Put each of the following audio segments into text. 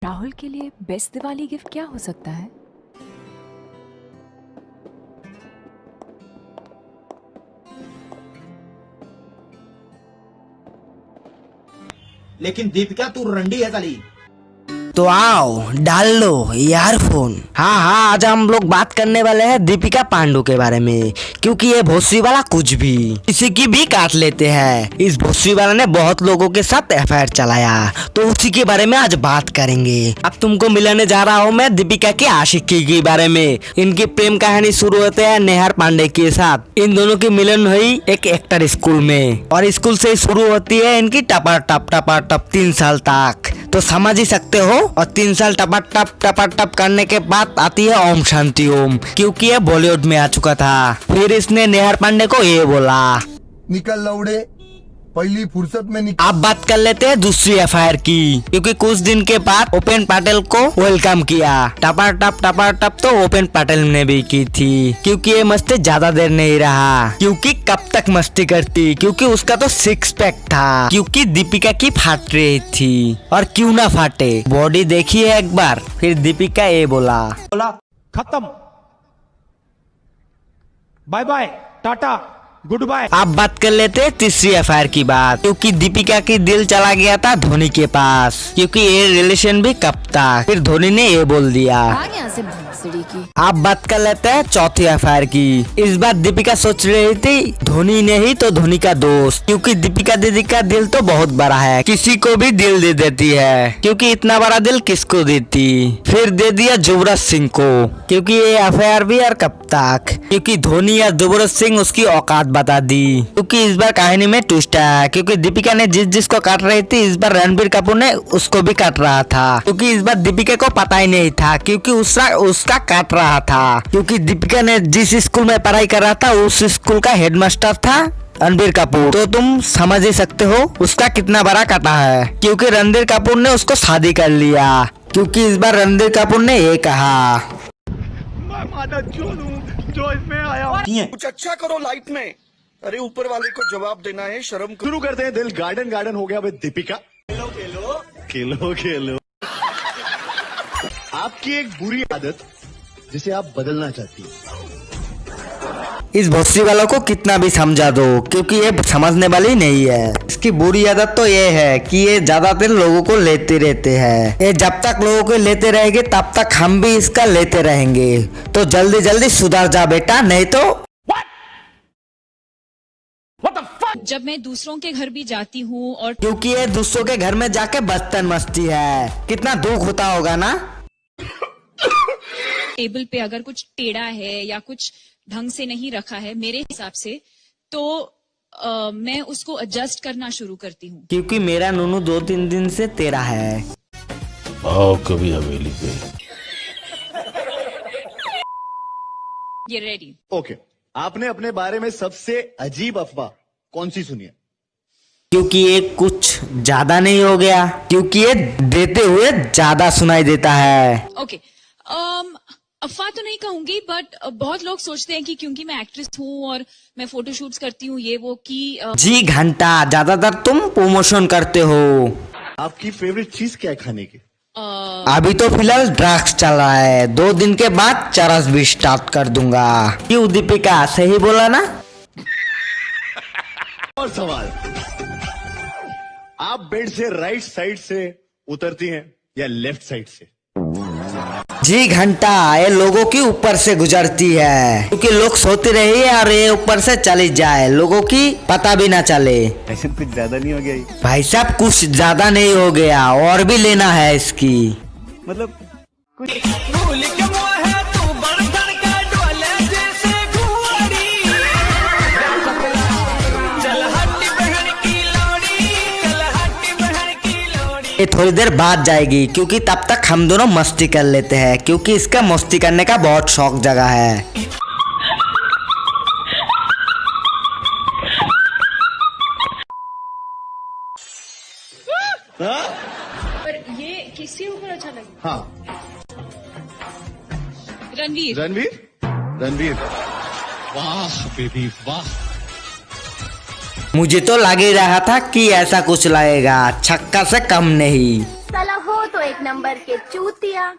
राहुल के लिए best Diwali gift क्या हो सकता है? लेकिन दीपिका तू रंडी है साली। तो आओ डाल लो ईयरफोन। हाँ, आज हम लोग बात करने वाले हैं दीपिका पांडु के बारे में, क्योंकि ये भोसरी वाला कुछ भी किसी की भी काट लेते हैं। इस भोसरी वाला ने बहुत लोगों के साथ एफआईआर चलाया, तो उसी के बारे में आज बात करेंगे। अब तुमको मिलाने जा रहा हूँ मैं दीपिका के आशिकी के बारे में। इनकी प्रेम कहानी शुरू होते है नेहार पांडे के साथ। इन दोनों की मिलन हुई एक एक्टर स्कूल में, और स्कूल से शुरू होती है इनकी टपा टप 3 साल तक। तो समझ ही सकते हो। और 3 साल टपा टप करने के बाद आती है ओम शांति ओम, क्योंकि ये बॉलीवुड में आ चुका था। फिर इसने नेहार पांडे को ये बोला, निकल लौड़े, पहली फुर्सत में निकल। आप बात कर लेते हैं दूसरी एफआईआर की, क्योंकि कुछ दिन के बाद ओपेन पटेल को वेलकम किया। टपा टप तो ओपेन पटेल ने भी की थी, क्योंकि ये मस्ती ज्यादा देर नहीं रहा। क्योंकि कब तक मस्ती करती, क्योंकि उसका तो 6 पैक था, क्योंकि दीपिका की फाट रही थी। और क्यों ना फाटे, बॉडी देखी है एक बार। फिर दीपिका ये बोला खत्म, bye bye, tata, good bye. आप बात कर लेते हैं तीसरी एफआईआर की बात, क्योंकि दीपिका की दिल चला गया था धोनी के पास, क्योंकि ये रिलेशन भी कब था। फिर धोनी ने ये बोल दिया। आप बात कर लेते हैं चौथी एफआईआर की। इस बार दीपिका सोच रही थी धोनी ने ही तो धोनी का दोस्त, क्योंकि दीपिका दीदी का दिल तो बहुत बड़ा है, किसी को भी दिल दे देती है, क्योंकि इतना बड़ा दिल किसको देती। फिर दे दिया युवराज सिंह को, क्योंकि ये एफआईआर भी यार कब तक, क्योंकि धोनी या युवराज सिंह उसकी औकात बता दी। क्योंकि इस बार कहानी में ट्विस्ट है, क्योंकि दीपिका ने जिसको काट रही थी, इस बार रणबीर कपूर ने उसको भी काट रहा था। क्योंकि इस बार दीपिका को पता ही नहीं था, क्योंकि उसका काट रहा था। क्योंकि दीपिका ने जिस स्कूल में पढ़ाई कर रहा था, उस स्कूल का हेडमास्टर था रणबीर कपूर। तो तुम समझ ही सकते हो उसका कितना बड़ा काटा है, क्योंकि रणबीर कपूर ने उसको शादी कर लिया। क्योंकि इस बार रणबीर कपूर ने ये कहा, जो इसमें आया कुछ अच्छा करो लाइफ में। अरे ऊपर वाले को जवाब देना है, शर्म करो। शुरू करते हैं। दिल गार्डन हो गया विद दीपिका। खेलो आपकी एक बुरी आदत जिसे आप बदलना चाहती हैं। इस भोसरी वालों को कितना भी समझा दो, क्योंकि ये समझने वाली नहीं है। इसकी बुरी आदत तो ये है कि ये ज्यादातर लोगों को लेते रहते हैं। ये जब तक लोगों को लेते रहेंगे तब तक हम भी इसका लेते रहेंगे। तो जल्दी सुधर जा बेटा, नहीं तो। जब मैं दूसरों के घर भी जाती हूँ और क्योंकि ये दूसरों के घर में जाके बर्तन मस्ती है, कितना दुख होता होगा ना। टेबल पे अगर कुछ टेढ़ा है या कुछ ढंग से नहीं रखा है मेरे हिसाब से, तो मैं उसको एडजस्ट करना शुरू करती हूँ। क्योंकि मेरा नूनू 2-3 दिन से तेरा है। आओ कभी हवेली पे। ये रेडी। ओके, आपने अपने बारे में सबसे अजीब अफवाह कौन सी सुनी है? क्योंकि ये कुछ ज्यादा नहीं हो गया, क्योंकि ये देते हुए ज्यादा सुनाई देता है। ओके, अफवाह तो नहीं कहूंगी, बट बहुत लोग सोचते हैं कि क्योंकि मैं एक्ट्रेस हूँ और मैं फोटोशूट्स करती हूँ, ये वो की जी घंटा ज्यादातर तुम प्रमोशन करते हो। आपकी फेवरेट चीज क्या है खाने की? अभी तो फिलहाल ड्रग्स चल रहा है, 2 दिन के बाद चरस भी स्टार्ट कर दूंगा। क्यों दीपिका, सही बोला ना? और सवाल, आप बेड से राइट साइड से उतरती हैं या लेफ्ट साइड से? जी घंटा, ये लोगों की ऊपर से गुजरती है, क्योंकि लोग सोते रहे और ये ऊपर से चली जाए, लोगों की पता भी ना चले। ऐसे कुछ ज्यादा नहीं हो गया ये? भाई साहब कुछ ज्यादा नहीं हो गया, और भी लेना है इसकी। मतलब कुछ ये थोड़ी देर बाद जाएगी, क्योंकि तब तक हम दोनों मस्ती कर लेते हैं, क्योंकि इसका मस्ती करने का बहुत शौक जगह है। पर ये किसके ऊपर अच्छा लगा? हाँ, रणवीर। वाह बेबी वाह। मुझे तो लग ही रहा था कि ऐसा कुछ लगेगा, छक्का से कम नहीं। साला हो तो एक नंबर के चूतिया।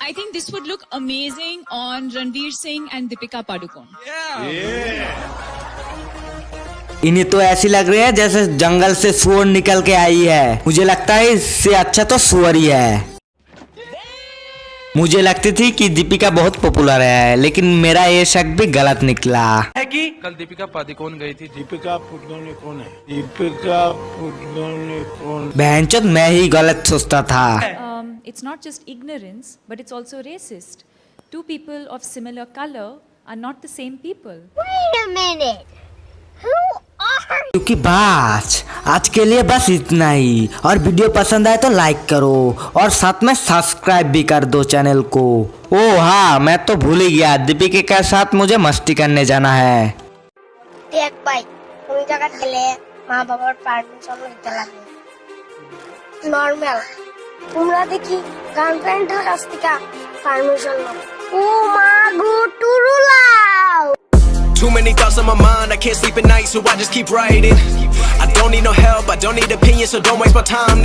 I think this would look amazing on Ranveer Singh and Deepika Padukone. इन्हें तो ऐसी लग रही है जैसे जंगल से सुअर निकल के आई है। मुझे लगता है इससे अच्छा तो सुअर ही है। मुझे लगती थी कि दीपिका बहुत पॉपुलर है, लेकिन मेरा ये शक भी गलत निकला है कि कल दीपिका पादुकोण गई थी। दीपिका पादुकोण कौन है? दीपिका पादुकोण कौन? बहनचोद मैं ही गलत सोचता था। It's not just ignorance, but it's also racist. Two people of similar color are not the same people. Wait a minute. Who are you? क्योंकि बस आज के लिए बस इतना ही, और वीडियो पसंद आए तो लाइक करो और साथ में सब्सक्राइब भी कर दो चैनल को। ओ हाँ, मैं तो भूल ही गया, दीपिका के साथ मुझे मस्ती करने जाना है। देख भाई, तुम जगह चले माँ बाबा पार्मिशन নিতে লাগে নরমাল। তোমরা দেখি গার্লফ্রেন্ডের কাছ থেকে পারমিশন নাও। ও মা গো টুরুলাও। Too many thoughts on my mind, I can't sleep at night, so I just keep writing. I don't need no help, I don't need opinions, so don't waste my time then.